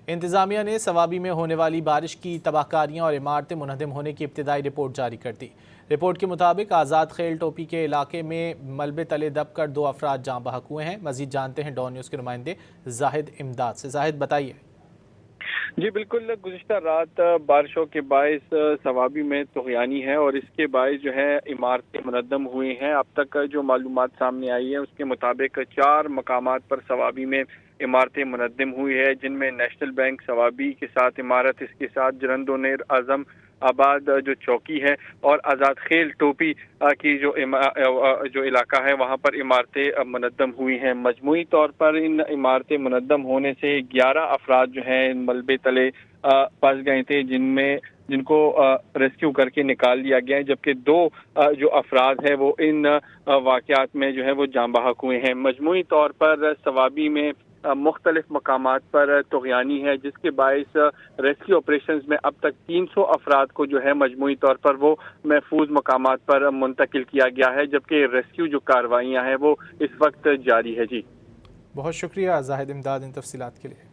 انتظامیہ نے سوابی میں ہونے والی بارش کی تباہکاریاں اور عمارتیں منہدم ہونے کی ابتدائی رپورٹ جاری کر دی۔ رپورٹ کے مطابق آزاد خیل ٹوپی کے علاقے میں ملبے تلے دب کر 2 افراد جاں بحق ہوئے ہیں۔ مزید جانتے ہیں ڈان نیوز کے نمائندے زاہد امداد سے۔ زاہد بتائیے۔ جی بالکل، گزشتہ رات بارشوں کے باعث سوابی میں طغیانی ہے اور اس کے باعث جو ہے عمارتیں منہدم ہوئی ہیں۔ اب تک جو معلومات سامنے آئی ہیں اس کے مطابق 4 مقامات پر سوابی میں عمارتیں منہدم ہوئی ہے، جن میں نیشنل بینک سوابی کے ساتھ عمارت، اس کے ساتھ جرند و نیر اعظم آباد جو چوکی ہے اور آزاد خیل ٹوپی کی جو علاقہ ہے وہاں پر عمارتیں منہدم ہوئی ہیں۔ مجموعی طور پر ان عمارتیں منہدم ہونے سے 11 افراد جو ہیں ملبے تلے پھنس گئے تھے، جن کو ریسکیو کر کے نکال لیا گیا ہے، جبکہ 2 جو افراد ہیں وہ ان واقعات میں جو ہے وہ جاں بحق ہوئے ہیں۔ مجموعی طور پر سوابی میں مختلف مقامات پر طغیانی ہے، جس کے باعث ریسکیو آپریشنز میں اب تک 300 افراد کو جو ہے مجموعی طور پر وہ محفوظ مقامات پر منتقل کیا گیا ہے، جبکہ ریسکیو جو کارروائیاں ہیں وہ اس وقت جاری ہے۔ جی بہت شکریہ زاہد امداد ان تفصیلات کے لیے۔